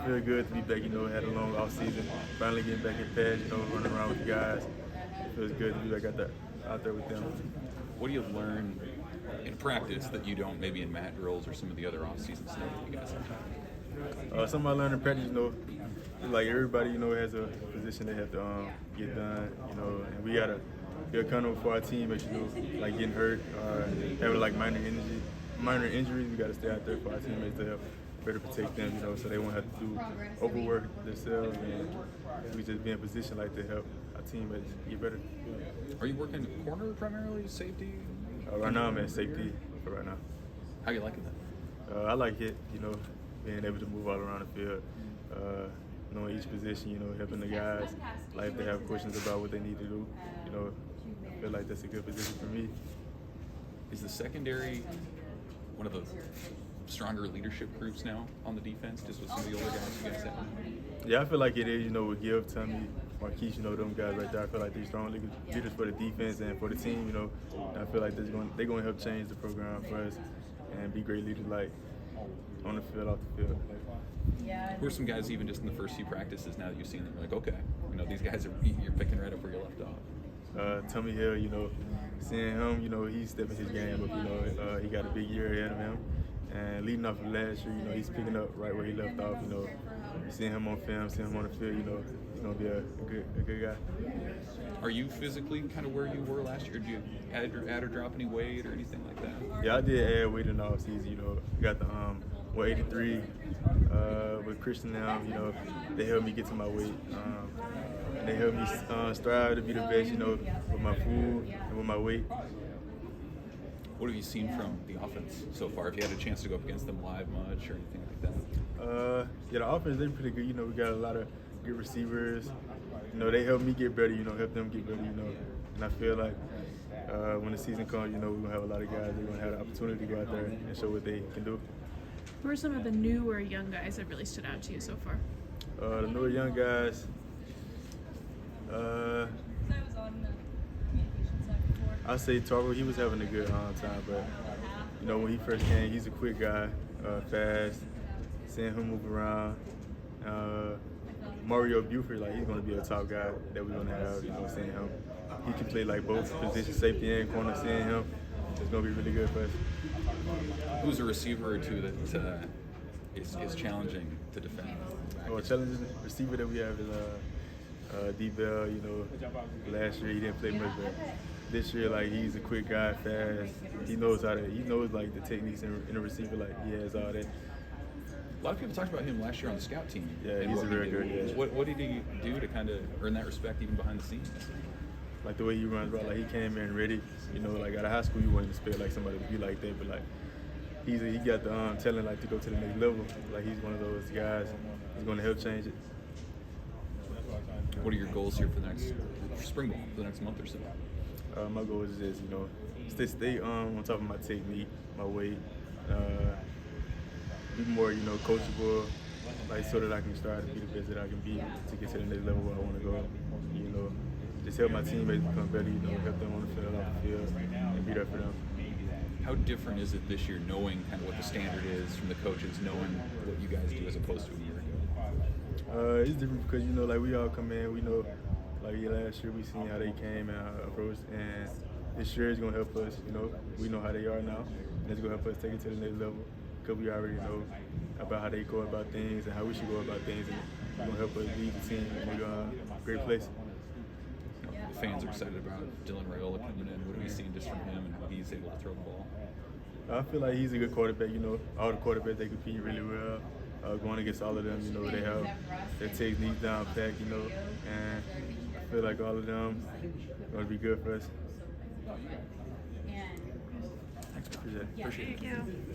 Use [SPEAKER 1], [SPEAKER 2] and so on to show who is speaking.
[SPEAKER 1] feel good to be back. Had a long off season, finally getting back in pads. Running around with the guys. It feels good to be back out there with them.
[SPEAKER 2] What do you learn in practice that you don't maybe in mat drills or some of the other off-season stuff that you guys have?
[SPEAKER 1] Something I learned in practice, like everybody, has a position they have to get done, and we gotta be accountable for our teammates, like getting hurt, having like minor injuries. We gotta stay out there for our teammates to help better protect them, so they won't have to do overwork themselves, and we just be in position like to help our teammates get better.
[SPEAKER 2] Are you working corner primarily, safety?
[SPEAKER 1] Right now I'm at safety for right now.
[SPEAKER 2] How you liking that?
[SPEAKER 1] I like it, being able to move all around the field, knowing each position, helping the guys, like if they have questions about what they need to do, I feel like that's a good position for me.
[SPEAKER 2] Is the secondary one of the stronger leadership groups now on the defense, just with some of the older guys you guys have?
[SPEAKER 1] Yeah, I feel like it is, with Gil, Tommy, Marquise, them guys right there. I feel like they're strong leaders for the defense and for the team, and I feel like they're going to help change the program for us and be great leaders, like on the field, off the field.
[SPEAKER 2] Who are some guys even just in the first few practices now that you've seen them, you're like, okay, these guys you're picking right up where you left off?
[SPEAKER 1] Tommy Hill, seeing him, he's stepping his game up, he got a big year ahead of him. And leading off of last year, he's picking up right where he left off, seeing him on film, seeing him on the field, he's going to be a good guy.
[SPEAKER 2] Are you physically kind of where you were last year? Did you add or drop any weight or anything like that?
[SPEAKER 1] Yeah, I did add weight in the offseason, got the 183 with Christian now, they helped me get to my weight. And they helped me strive to be the best, with my food and with my weight.
[SPEAKER 2] What have you seen from the offense so far? Have you had a chance to go up against them live much or anything like that?
[SPEAKER 1] Yeah, the offense, they're pretty good. We got a lot of good receivers. They help me get better, help them get better, And I feel like when the season comes, we're going to have a lot of guys. They're going to have the opportunity to go out there and show what they can do.
[SPEAKER 3] Who are some of the newer young guys that really stood out to you so far?
[SPEAKER 1] The newer young guys, I'd say Taro, he was having a good time, but when he first came, he's a quick guy, fast, seeing him move around. Mario Buford, he's going to be a top guy that we're going to have, seeing him. He can play both positions, safety and corner, seeing him. It's going to be really good for us.
[SPEAKER 2] Who's a receiver or two that is challenging to defend?
[SPEAKER 1] Challenging receiver that we have is D-Bell, last year he didn't play much, but this year, he's a quick guy, fast. He knows the techniques in the receiver, he has all that.
[SPEAKER 2] A lot of people talked about him last year on the scout team.
[SPEAKER 1] Yeah, he's a very good. Yeah.
[SPEAKER 2] What did he do to kind of earn that respect even behind the scenes?
[SPEAKER 1] Like the way he runs, bro. He came in ready. Out of high school, you wouldn't expect somebody to be like that, but he got the talent to go to the next level. He's one of those guys. He's going to help change it.
[SPEAKER 2] What are your goals here for the next spring ball, for the next month or so?
[SPEAKER 1] My goal is just, stay on top of my technique, my weight, be more, coachable, so that I can strive to be the best that I can be to get to the next level where I want to go. Just help my teammates become better, help them on the field, off the field, and be there for them.
[SPEAKER 2] How different is it this year, knowing kind of what the standard is from the coaches, knowing what you guys do as opposed to a year ago?
[SPEAKER 1] It's different because, we all come in, we know. Last year we seen how they came and how approached, and this year is going to help us, we know how they are now, and it's going to help us take it to the next level because we already know about how they go about things and how we should go about things, and it's going to help us lead the team and we're going to a great place.
[SPEAKER 2] The fans are excited about Dylan Raiola coming in. What have you seen just from him and how he's able to throw the ball?
[SPEAKER 1] I feel like he's a good quarterback, all the quarterbacks, they compete really well. Going against all of them, they have their technique down pat, and I feel like all of them are going to be good for us.
[SPEAKER 2] Thanks, man. Appreciate it.
[SPEAKER 3] Thank you.